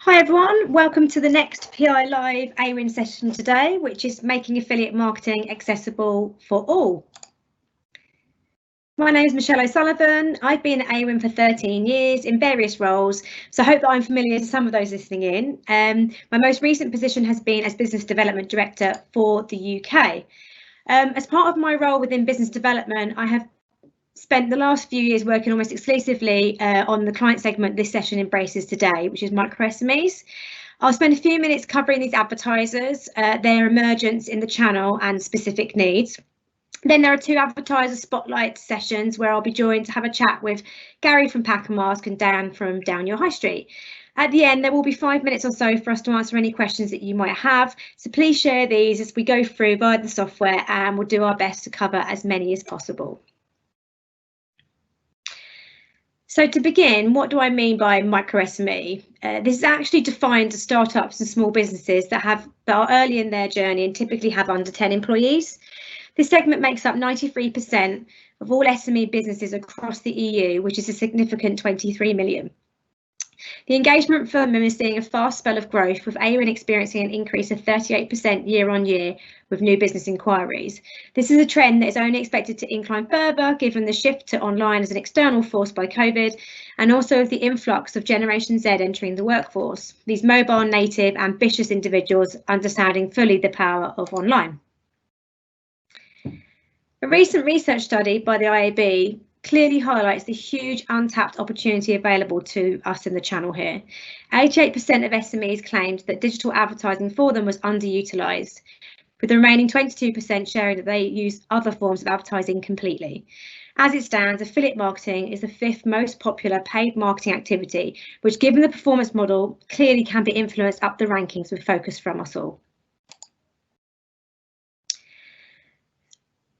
Hi everyone, welcome to the next PI Live Awin session today, which is making affiliate marketing accessible for all. My name is Michelle O'Sullivan. I've been at Awin for 13 years in various roles, so I hope that I'm familiar to some of those listening in. My most recent position has been as Business Development Director for the UK. As part of my role within business development, I have spent the last few years working almost exclusively on the client segment this session embraces today, which is Micro-SMEs. I'll spend a few minutes covering these advertisers, their emergence in the channel and specific needs. Then there are two advertiser spotlight sessions where I'll be joined to have a chat with Gary from Pacamask and Dan from Down Your High Street. At the end, there will be 5 minutes or so for us to answer any questions that you might have. So please share these as we go through via the software, and we'll do our best to cover as many as possible. So to begin, what do I mean by micro-SME? This is actually defined as startups and small businesses that are early in their journey and typically have under 10 employees. This segment makes up 93% of all SME businesses across the EU, which is a significant 23 million. The engagement firm is seeing a fast spell of growth, with Awin experiencing an increase of 38% year on year with new business inquiries. This is a trend that is only expected to incline further given the shift to online as an external force by COVID, and also with the influx of Generation Z entering the workforce. These mobile native, ambitious individuals understanding fully the power of online. A recent research study by the IAB clearly highlights the huge untapped opportunity available to us in the channel here. 88% of SMEs claimed that digital advertising for them was underutilised, with the remaining 22% sharing that they use other forms of advertising completely. As it stands, affiliate marketing is the 5th most popular paid marketing activity, which, given the performance model, clearly can be influenced up the rankings with focus from us all.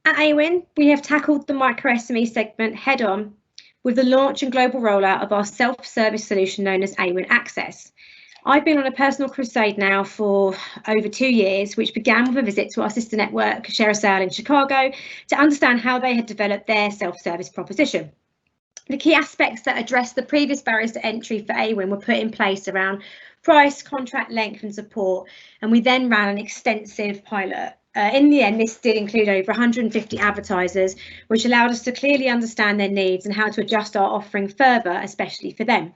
At Awin, we have tackled the micro-SME segment head-on with the launch and global rollout of our self-service solution known as Awin Access. I've been on a personal crusade now for over 2 years, which began with a visit to our sister network, Share a Sale in Chicago, to understand how they had developed their self-service proposition. The key aspects that addressed the previous barriers to entry for Awin were put in place around price, contract length and support, and we then ran an extensive pilot. In the end, this did include over 150 advertisers, which allowed us to clearly understand their needs and how to adjust our offering further, especially for them.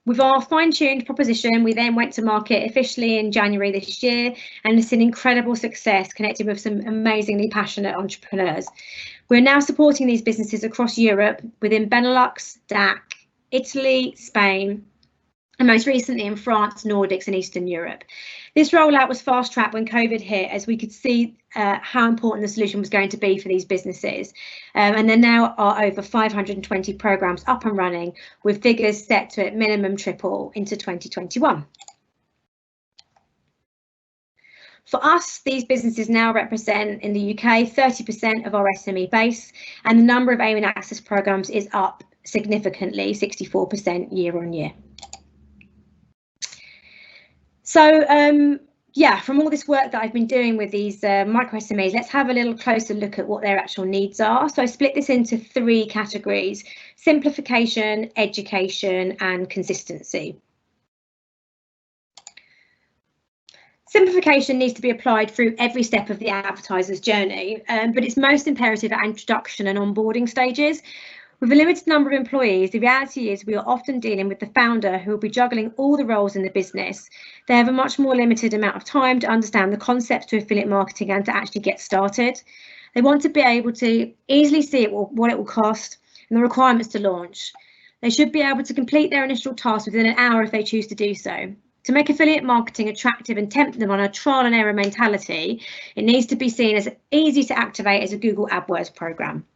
With our fine-tuned proposition, we then went to market officially in January this year, and it's an incredible success, connected with some amazingly passionate entrepreneurs. We're now supporting these businesses across Europe within Benelux, DAC, Italy, Spain, and most recently in France, Nordics and Eastern Europe. This rollout was fast-tracked when COVID hit, as we could see how important the solution was going to be for these businesses. And there now are over 520 programs up and running, with figures set to at minimum triple into 2021. For us, these businesses now represent in the UK 30% of our SME base, and the number of Awin Access programs is up significantly, 64% year on year. So from all this work that I've been doing with these micro-SMEs, let's have a little closer look at what their actual needs are. So I split this into 3 categories: simplification, education, and consistency. Simplification needs to be applied through every step of the advertiser's journey, but it's most imperative at introduction and onboarding stages. With a limited number of employees, the reality is we are often dealing with the founder who will be juggling all the roles in the business. They have a much more limited amount of time to understand the concepts to affiliate marketing and to actually get started. They want to be able to easily see what it will cost and the requirements to launch. They should be able to complete their initial task within an hour if they choose to do so. To make affiliate marketing attractive and tempt them on a trial and error mentality, it needs to be seen as easy to activate as a Google AdWords program.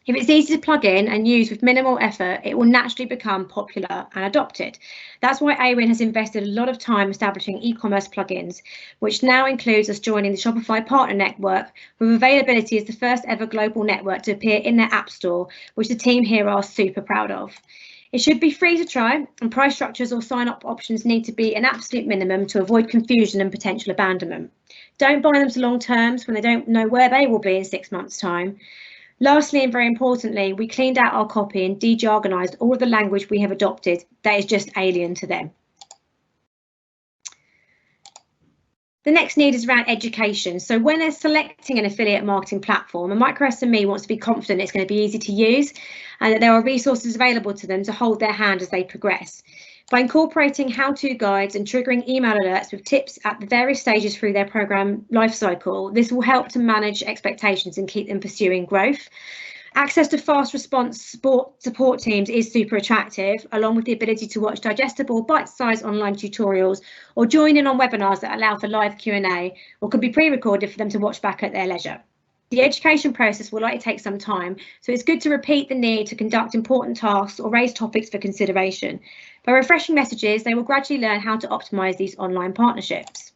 If it's easy to plug in and use with minimal effort, it will naturally become popular and adopted. That's why Awin has invested a lot of time establishing e-commerce plugins, which now includes us joining the Shopify Partner Network, with availability as the first ever global network to appear in their App Store, which the team here are super proud of. It should be free to try, and price structures or sign-up options need to be an absolute minimum to avoid confusion and potential abandonment. Don't buy them to long terms when they don't know where they will be in 6 months' time. Lastly, and very importantly, we cleaned out our copy and de-jargonised all of the language we have adopted that is just alien to them. The next need is around education. So when they're selecting an affiliate marketing platform, a micro SME wants to be confident it's going to be easy to use and that there are resources available to them to hold their hand as they progress. By incorporating how-to guides and triggering email alerts with tips at the various stages through their program lifecycle, this will help to manage expectations and keep them pursuing growth. Access to fast response support teams is super attractive, along with the ability to watch digestible, bite-sized online tutorials or join in on webinars that allow for live Q&A or could be pre-recorded for them to watch back at their leisure. The education process will likely take some time, so it's good to repeat the need to conduct important tasks or raise topics for consideration. By refreshing messages, they will gradually learn how to optimise these online partnerships.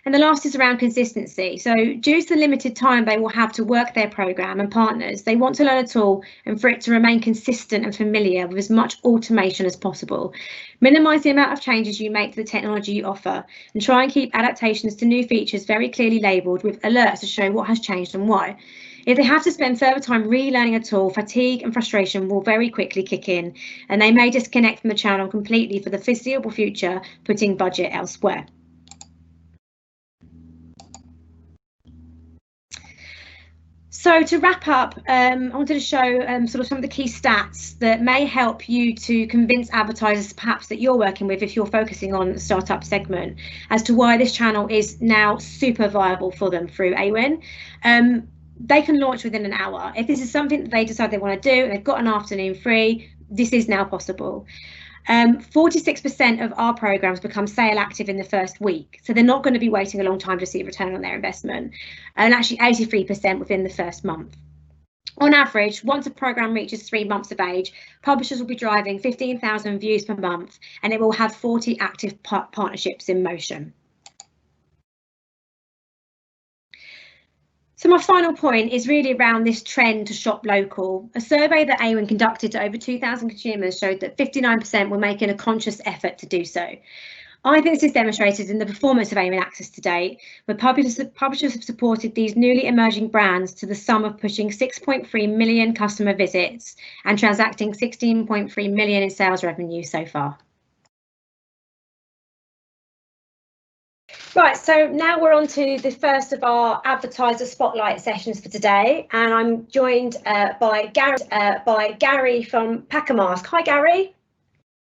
And the last is around consistency. So due to the limited time they will have to work their programme and partners, they want to learn a tool and for it to remain consistent and familiar with as much automation as possible. Minimise the amount of changes you make to the technology you offer and try and keep adaptations to new features very clearly labelled with alerts to show what has changed and why. If they have to spend further time relearning a tool, fatigue and frustration will very quickly kick in and they may disconnect from the channel completely for the foreseeable future, putting budget elsewhere. So to wrap up, I wanted to show sort of some of the key stats that may help you to convince advertisers perhaps that you're working with if you're focusing on the startup segment as to why this channel is now super viable for them through Awin. They can launch within an hour. If this is something that they decide they want to do and they've got an afternoon free, this is now possible. 46% of our programs become sale active in the first week, so they're not going to be waiting a long time to see a return on their investment, and actually 83% within the first month. On average, once a program reaches 3 months of age, publishers will be driving 15,000 views per month and it will have 40 active partnerships in motion. So my final point is really around this trend to shop local. A survey that Awin conducted to over 2,000 consumers showed that 59% were making a conscious effort to do so. I think this is demonstrated in the performance of Awin Access to date, where publishers have supported these newly emerging brands to the sum of pushing 6.3 million customer visits and transacting 16.3 million in sales revenue so far. Right, so now we're on to the first of our advertiser spotlight sessions for today, and I'm joined by Gary from Pacamask. Hi, Gary.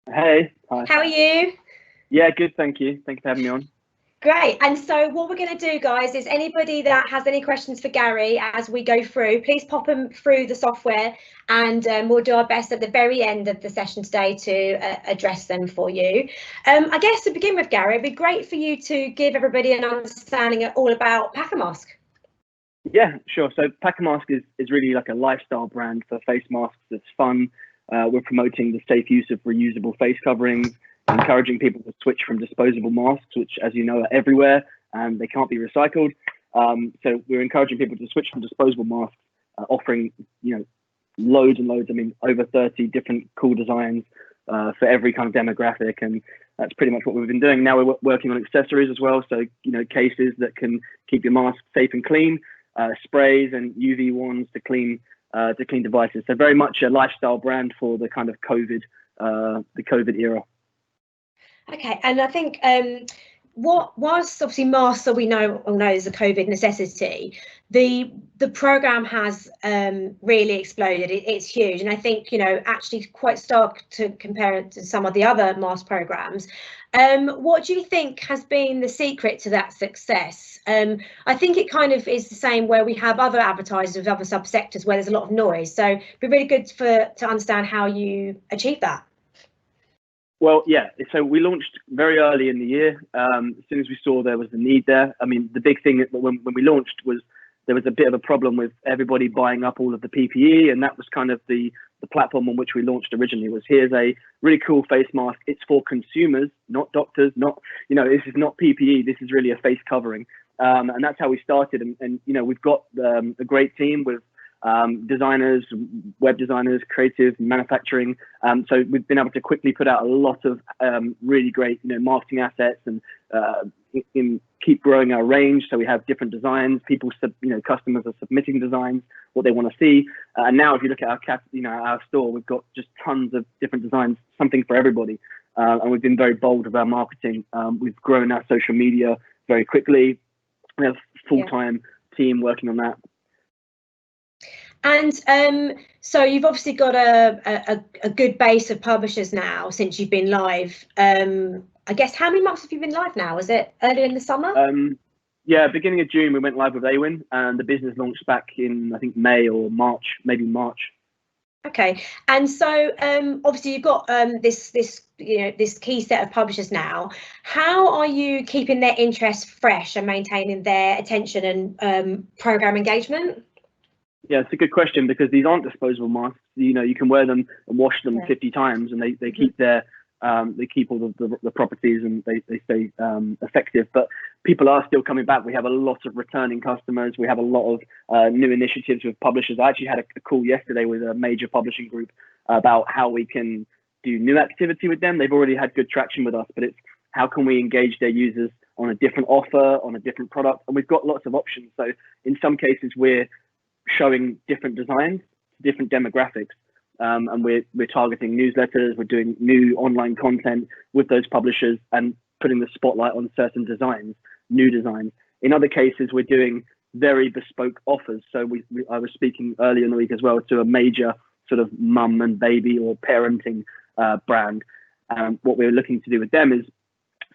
Hey. Hi. How are you? Yeah, good, thank you. Thank you for having me on. Great. And so what we're going to do, guys, is anybody that has any questions for Gary as we go through, please pop them through the software and we'll do our best at the very end of the session today to address them for you. I guess to begin with, Gary, it'd be great for you to give everybody an understanding all about Pacamask. Yeah, sure. So Pacamask is really like a lifestyle brand for face masks that's fun. We're promoting the safe use of reusable face coverings, encouraging people to switch from disposable masks, which, as you know, are everywhere and they can't be recycled. So we're encouraging people to switch from disposable masks, offering, loads and loads. I mean, over 30 different cool designs for every kind of demographic, and that's pretty much what we've been doing. Now we're working on accessories as well. So cases that can keep your mask safe and clean, sprays and UV wands to clean devices. So very much a lifestyle brand for the kind of the COVID era. Okay, and I think whilst obviously masks, so we know is a COVID necessity, the program has really exploded. It's huge, and I think actually quite stark to compare it to some of the other mask programs. What do you think has been the secret to that success? I think it kind of is the same where we have other advertisers with other subsectors where there's a lot of noise. So it'd be really good to understand how you achieve that. Well, yeah, so we launched very early in the year. As soon as we saw there was a need there. I mean, the big thing when we launched was there was a bit of a problem with everybody buying up all of the PPE, and that was kind of the platform on which we launched originally. Was here's a really cool face mask. It's for consumers, not doctors, not, this is not PPE. This is really a face covering. And that's how we started. And we've got a great team with designers, web designers, creative, manufacturing. So we've been able to quickly put out a lot of really great, marketing assets and keep growing our range. So we have different designs. People, customers are submitting designs, what they want to see. And now, if you look at our store, we've got just tons of different designs, something for everybody. and we've been very bold with our marketing. We've grown our social media very quickly. We have a full-time team working on that. And so you've obviously got a good base of publishers now since you've been live. I guess, how many months have you been live now? Was it earlier in the summer? Yeah, beginning of June we went live with Awin, and the business launched back in, I think, May or March, maybe March. Okay, and so obviously you've got this key set of publishers now. How are you keeping their interest fresh and maintaining their attention and program engagement? Yeah, it's a good question, because these aren't disposable masks. You can wear them and wash them 50 times, and they keep their they keep all the properties, and they stay effective. But people are still coming back. We have a lot of returning customers. We have a lot of new initiatives with publishers. I actually had a call yesterday with a major publishing group about how we can do new activity with them. They've already had good traction with us, but it's how can we engage their users on a different offer, on a different product, and we've got lots of options. So in some cases we're showing different designs, different demographics, and we're targeting newsletters. We're doing new online content with those publishers and putting the spotlight on certain designs, new designs. In other cases, we're doing very bespoke offers. So I was speaking earlier in the week as well to a major sort of mum and baby or parenting brand. What we're looking to do with them is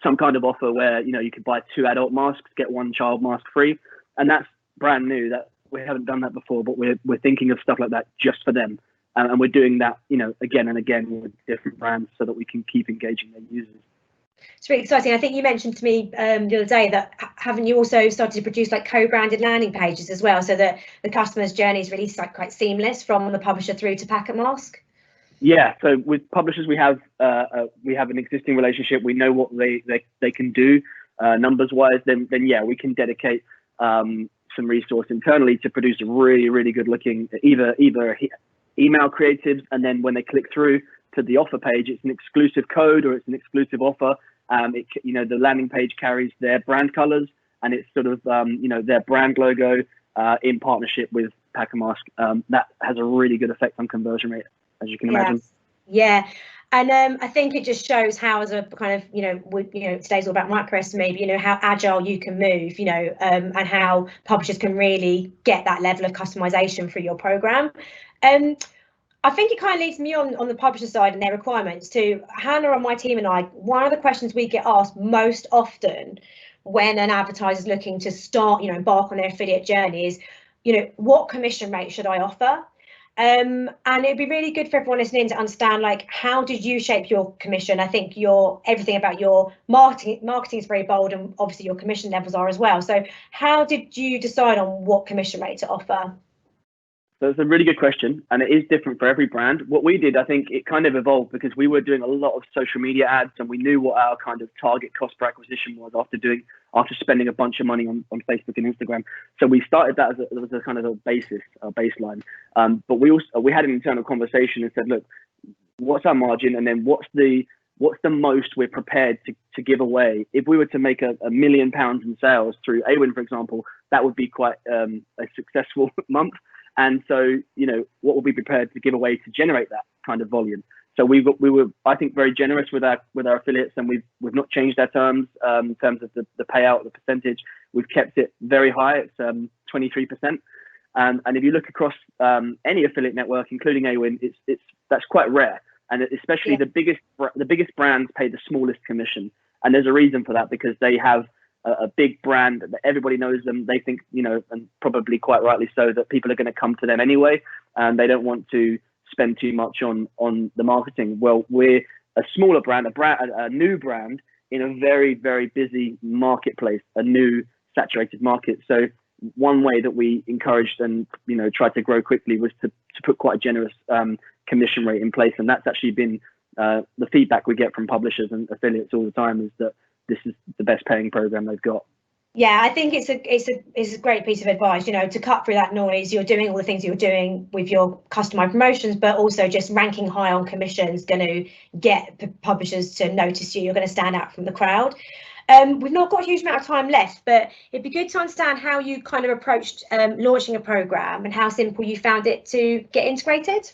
some kind of offer where you could buy 2 adult masks, get 1 child mask free, and that's brand new. That we haven't done that before, but we're thinking of stuff like that just for them, and we're doing that again and again with different brands so that we can keep engaging their users. It's really exciting. I think you mentioned to me the other day that haven't you also started to produce like co-branded landing pages as well, so that the customer's journey is really quite seamless from the publisher through to Pacamask? Yeah. So with publishers, we have an existing relationship. We know what they can do numbers wise. Then yeah, we can dedicate some resource internally to produce really, really good looking either email creatives, and then when they click through to the offer page, it's an exclusive code or it's an exclusive offer. The landing page carries their brand colors, and it's sort of their brand logo in partnership with Pacamask. That has a really good effect on conversion rate, as you can imagine. Yeah. And I think it just shows how, as a kind of, today's all about Micro-SME, how agile you can move, and how publishers can really get that level of customization for your program. I think it kind of leads me on the publisher side and their requirements to Hannah on my team and I. One of the questions we get asked most often when an advertiser is looking to start, embark on their affiliate journey is, what commission rate should I offer? And it'd be really good for everyone listening to understand, like, how did you shape your commission? I think everything about your marketing is very bold, and obviously your commission levels are as well. So how did you decide on what commission rate to offer? So it's a really good question, and it is different for every brand. What we did, I think it kind of evolved because we were doing a lot of social media ads, and we knew what our kind of target cost per acquisition was after spending a bunch of money on Facebook and Instagram. So we started that as a kind of a baseline. But we had an internal conversation and said, look, what's our margin, and then what's the most we're prepared to give away? If we were to make £1 million in sales through Awin, for example, that would be quite a successful month. And so, what we'll be prepared to give away to generate that kind of volume. So we were, I think, very generous with our affiliates, and we've not changed our terms in terms of the payout, the percentage. We've kept it very high. It's 23%. And if you look across any affiliate network, including Awin, that's quite rare. And especially the biggest brands pay the smallest commission. And there's a reason for that, because they have a big brand that everybody knows them. They think, and probably quite rightly so, that people are going to come to them anyway, and they don't want to spend too much on the marketing. Well, we're a smaller brand, a new brand in a very, very busy marketplace, a new saturated market. So one way that we encouraged and tried to grow quickly was to put quite a generous commission rate in place, and that's actually been the feedback we get from publishers and affiliates all the time, is that this is the best paying program they've got. Yeah, I think it's a great piece of advice, to cut through that noise. You're doing all the things you're doing with your customized promotions, but also just ranking high on commissions going to get publishers to notice you. You're going to stand out from the crowd. We've not got a huge amount of time left, but it'd be good to understand how you kind of approached launching a program and how simple you found it to get integrated.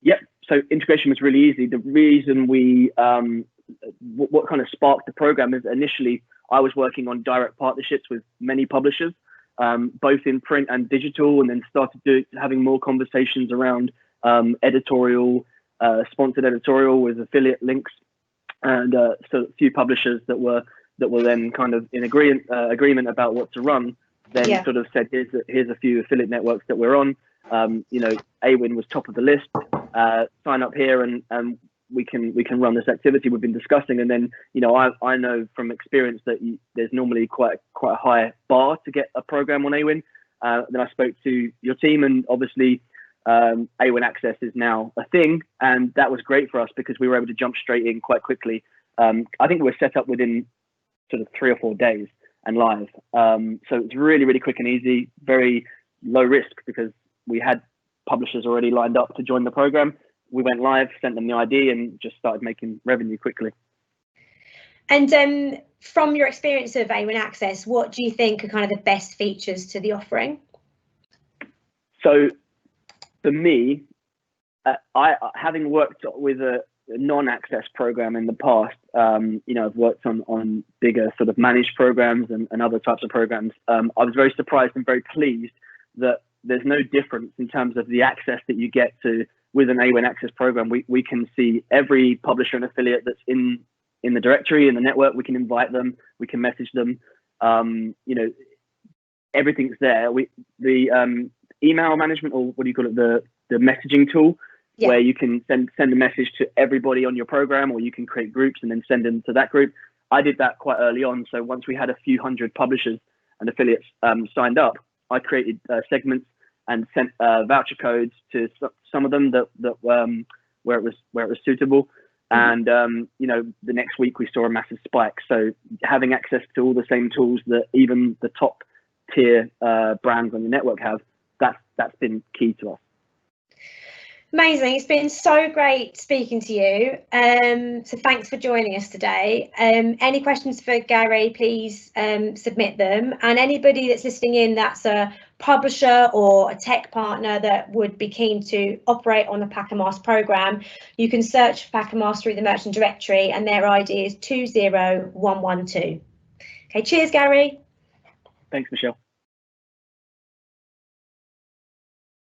Yep. so integration was really easy. The reason we, what kind of sparked the program is initially I was working on direct partnerships with many publishers, both in print and digital, and then started having more conversations around editorial, sponsored editorial with affiliate links, and so a few publishers that were then kind of in agreement about what to run. Then sort of said, here's a few affiliate networks that we're on. You know, Awin was top of the list. Sign up here, and we can run this activity we've been discussing. And then, you know, I know from experience that there's normally quite a high bar to get a program on Awin. Then I spoke to your team, and obviously Awin Access is now a thing, and that was great for us because we were able to jump straight in quite quickly. I think we were set up within sort of 3 or 4 days and live. So it's really, really quick and easy, very low risk because we had publishers already lined up to join the program. We went live, sent them the ID, and just started making revenue quickly. And from your experience of Awin Access, what do you think are kind of the best features to the offering? So for me, having worked with a non-access program in the past, you know, I've worked on bigger sort of managed programs and other types of programs. I was very surprised and very pleased that there's no difference in terms of the access that you get to with an Awin Access program. We can see every publisher and affiliate that's in the directory, in the network. We can invite them, we can message them. You know, everything's there. The email management, or what do you call it, the messaging tool, where you can send a message to everybody on your program, or you can create groups and then send them to that group. I did that quite early on. So once we had a few hundred publishers and affiliates signed up, I created segments and sent voucher codes to some of them where it was suitable. And you know, the next week we saw a massive spike. So having access to all the same tools that even the top tier brands on the network have, that's been key to us. Amazing. It's been so great speaking to you. So thanks for joining us today. Any questions for Gary, please submit them. And anybody that's listening in that's a publisher or a tech partner that would be keen to operate on the Pacamask program, you can search for Pacamask through the merchant directory, and their ID is 20112. Okay, cheers, Gary. Thanks, Michelle.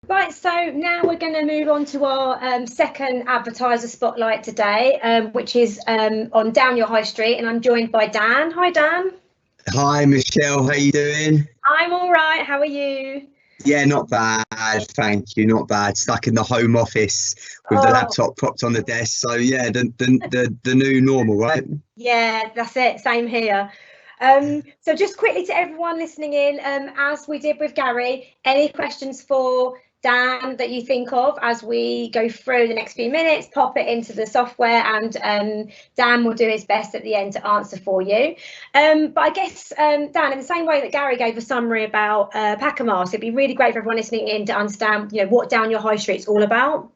Right, so now we're going to move on to our second advertiser spotlight today, which is on Down Your High Street, and I'm joined by Dan. Hi, Dan. Hi, Michelle. How you doing? I'm all right. How are you? Yeah, not bad. Thank you. Not bad. Stuck in the home office with the laptop propped on the desk. So yeah, the new normal, right? Yeah, that's it. Same here. So just quickly to everyone listening in, as we did with Gary, any questions for Dan that you think of as we go through the next few minutes, pop it into the software, and Dan will do his best at the end to answer for you. But I guess, Dan, in the same way that Gary gave a summary about Pacamask, it'd be really great for everyone listening in to understand, you know, what Down Your High Street's all about.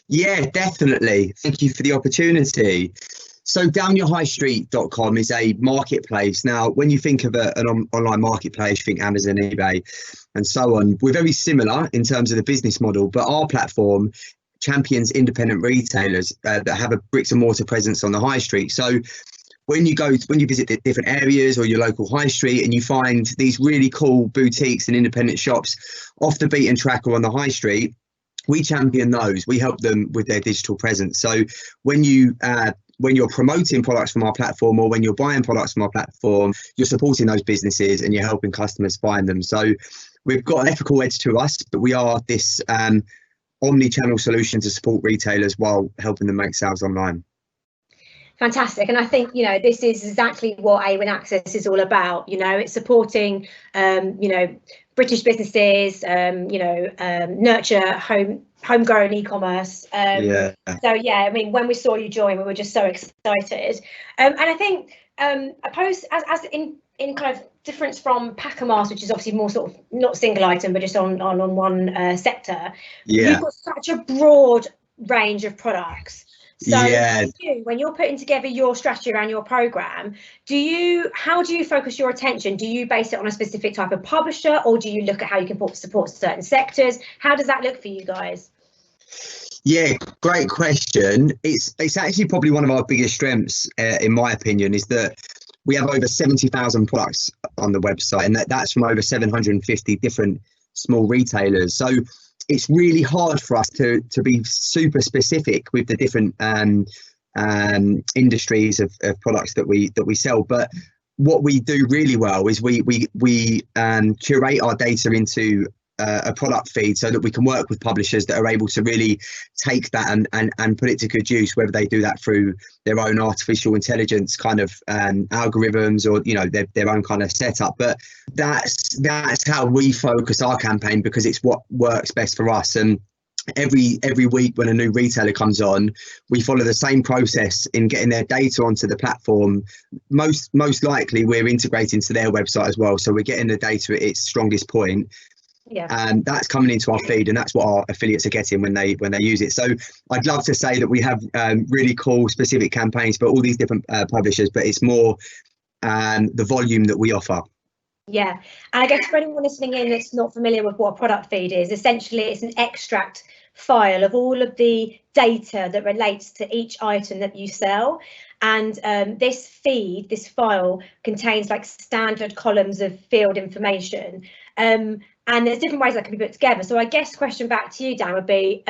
Yeah, definitely. Thank you for the opportunity. So downyourhighstreet.com is a marketplace. Now, when you think of an online marketplace, you think Amazon, eBay, and so on. We're very similar in terms of the business model, but our platform champions independent retailers that have a bricks and mortar presence on the high street. So when you visit the different areas or your local high street and you find these really cool boutiques and independent shops off the beaten track or on the high street, we champion those. We help them with their digital presence. So when you're promoting products from our platform, or when you're buying products from our platform, you're supporting those businesses and you're helping customers find them. So we've got an ethical edge to us, but we are this omni-channel solution to support retailers while helping them make sales online. Fantastic. And I think, you know, this is exactly what Awin Access is all about. You know, it's supporting, you know, British businesses, you know, nurture homegrown e-commerce. So yeah, I mean, when we saw you join, we were just so excited. And I think opposed as in kind of difference from Pacamask, which is obviously more sort of not single item, but just on one sector. Yeah. You've got such a broad range of products. So yeah. when you're putting together your strategy around your program, how do you focus your attention? Do you base it on a specific type of publisher, or do you look at how you can support certain sectors? How does that look for you guys? Yeah, great question. It's actually probably one of our biggest strengths, in my opinion, is that we have over 70,000 products on the website, and that's from over 750 different small retailers. So it's really hard for us to be super specific with the different industries of products that we sell. But what we do really well is we curate our data into a product feed so that we can work with publishers that are able to really take that and put it to good use, whether they do that through their own artificial intelligence kind of algorithms or, you know, their own kind of setup. But that's how we focus our campaign, because it's what works best for us. And every week when a new retailer comes on, we follow the same process in getting their data onto the platform. Most likely we're integrating to their website as well, so we're getting the data at its strongest point. Yeah. And that's coming into our feed, and that's what our affiliates are getting when they use it. So I'd love to say that we have really cool specific campaigns for all these different publishers, but it's more the volume that we offer. Yeah, and I guess for anyone listening in that's not familiar with what a product feed is, essentially it's an extract file of all of the data that relates to each item that you sell. And this file contains like standard columns of field information. And there's different ways that can be put together. So I guess question back to you, Dan, would be,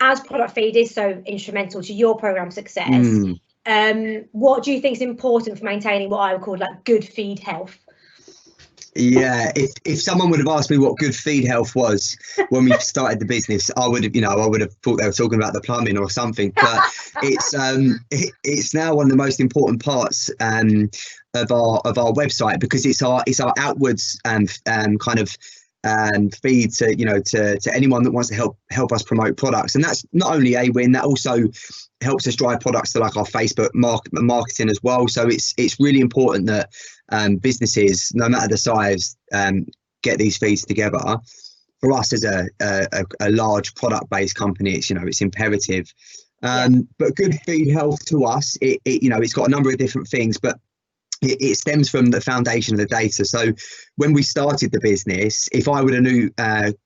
as product feed is so instrumental to your program success, what do you think is important for maintaining what I would call like good feed health? Yeah, if someone would have asked me what good feed health was when we started the business, I would have thought they were talking about the plumbing or something. But it's now one of the most important parts of our website, because it's our outwards kind of feed to anyone that wants to help us promote products. And that's not only Awin, that also helps us drive products to like our Facebook marketing as well. So it's really important that businesses, no matter the size, get these feeds together. For us as a large product-based company, it's imperative. But good feed health to us, it's got a number of different things, but it stems from the foundation of the data. So when we started the business, if I would have knew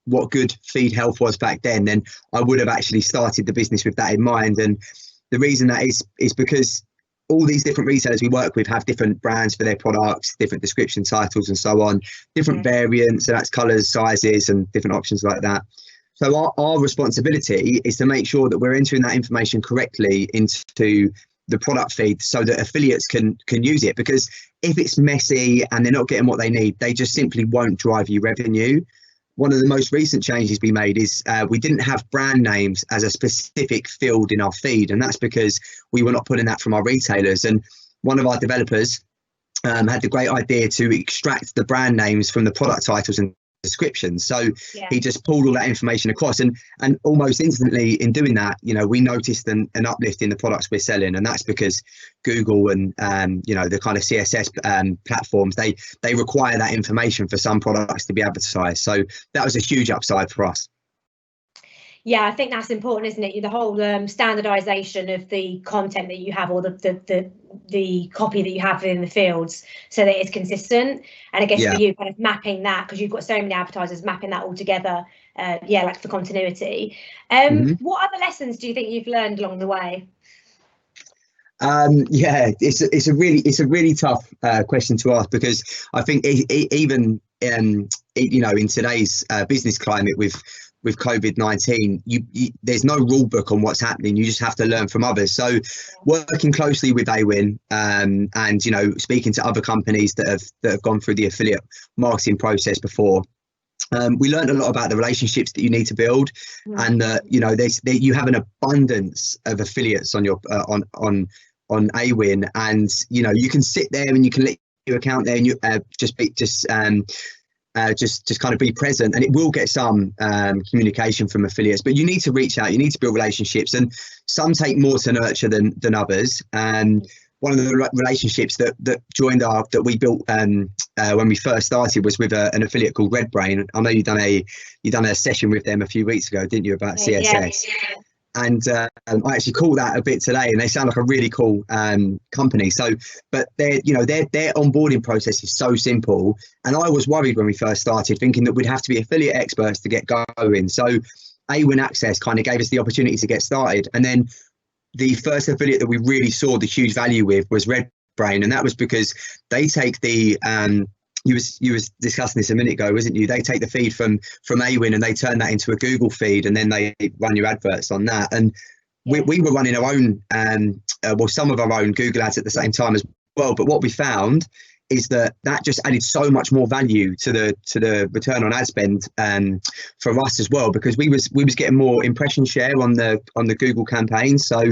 what good feed health was back then I would have actually started the business with that in mind. And the reason that is because all these different retailers we work with have different brands for their products, different description titles and so on, different variants, so that's colours, sizes and different options like that. So our responsibility is to make sure that we're entering that information correctly into the product feed so that affiliates can use it, because if it's messy and they're not getting what they need, they just simply won't drive you revenue. One of the most recent changes we made is we didn't have brand names as a specific field in our feed, and that's because we were not putting that from our retailers. And one of our developers had the great idea to extract the brand names from the product titles and descriptions. So he just pulled all that information across, and almost instantly in doing that, we noticed an uplift in the products we're selling. And that's because Google and the kind of CSS platforms, they require that information for some products to be advertised. So that was a huge upside for us. Yeah, I think that's important, isn't it? The whole standardization of the content that you have, or the copy that you have in the fields, so that it's consistent. And I guess for you, kind of mapping that, because you've got so many advertisers, mapping that all together, like for continuity. What other lessons do you think you've learned along the way? It's a really tough question to ask, because I think even in today's business climate with COVID-19, there's no rule book on what's happening. You just have to learn from others. So working closely with Awin and speaking to other companies that have gone through the affiliate marketing process before, we learned a lot about the relationships that you need to build, and you have an abundance of affiliates on your on Awin, and you can sit there and you can let your account there and you just kind of be present, and it will get some communication from affiliates, but you need to reach out, you need to build relationships, and some take more to nurture than others. And one of the relationships that we built when we first started was with an affiliate called Red Brain. I know you done a session with them a few weeks ago, didn't you, about CSS? Yeah. And I actually called that a bit today, and they sound like a really cool company. So, but their onboarding process is so simple, and I was worried when we first started, thinking that we'd have to be affiliate experts to get going. So Awin Access kind of gave us the opportunity to get started. And then the first affiliate that we really saw the huge value with was RedBrain, and that was because they take the you was discussing this a minute ago, wasn't you? They take the feed from Awin and they turn that into a Google feed, and then they run your adverts on that. And we were running our own, well, some of our own Google ads at the same time as well. But what we found is that just added so much more value to the return on ad spend for us as well, because we was getting more impression share on the Google campaign. So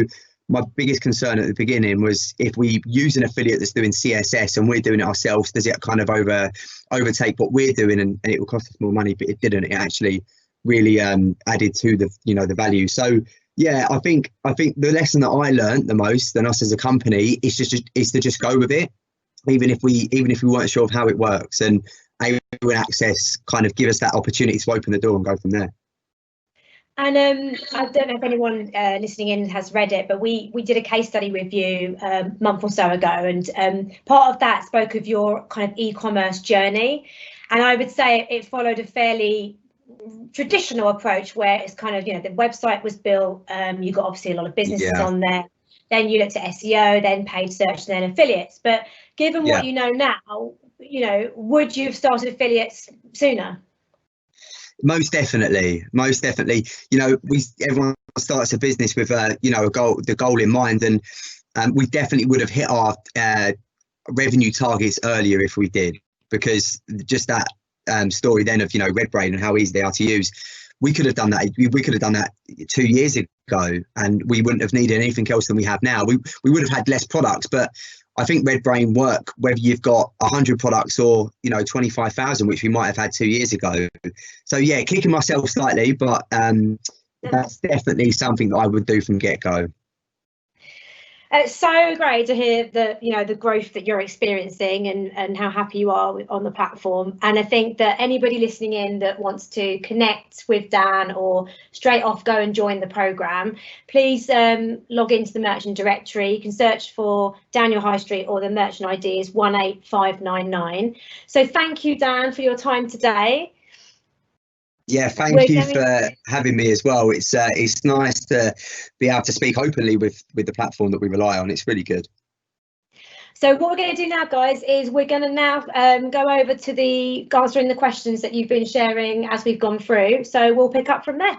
my biggest concern at the beginning was, if we use an affiliate that's doing CSS and we're doing it ourselves, does it kind of overtake what we're doing, and it will cost us more money? But it didn't. It actually really added to the value. So yeah, I think the lesson that I learned the most, than us as a company, is to just go with it, even if we weren't sure of how it works. And Awin Access kind of give us that opportunity to open the door and go from there. And I don't know if anyone listening in has read it, but we did a case study with you a month or so ago, and part of that spoke of your kind of e-commerce journey. And I would say it followed a fairly traditional approach, where it's kind of, you know, the website was built, you got obviously a lot of businesses on there, then you looked at SEO, then paid search, and then affiliates. But given what you know now, you know, would you have started affiliates sooner? Most definitely. You know, everyone starts a business with the goal in mind, and we definitely would have hit our revenue targets earlier if we did, because just that story then of, you know, RedBrain and how easy they are to use. We could have done that. We could have done that 2 years ago, and we wouldn't have needed anything else than we have now. We would have had less products, but I think RedBrain work whether you've got 100 products or, you know, 25,000, which we might have had 2 years ago. So yeah, kicking myself slightly, but that's definitely something that I would do from get-go. It's so great to hear the growth that you're experiencing and how happy you are on the platform. And I think that anybody listening in that wants to connect with Dan or straight off go and join the program, please log into the merchant directory. You can search for Daniel High Street, or the merchant ID is 18599. So thank you, Dan, for your time today. Yeah, thank you for having me as well. It's nice to be able to speak openly with the platform that we rely on. It's really good. So what we're going to do now, guys, is we're going to now go over to answering the questions that you've been sharing as we've gone through. So we'll pick up from there.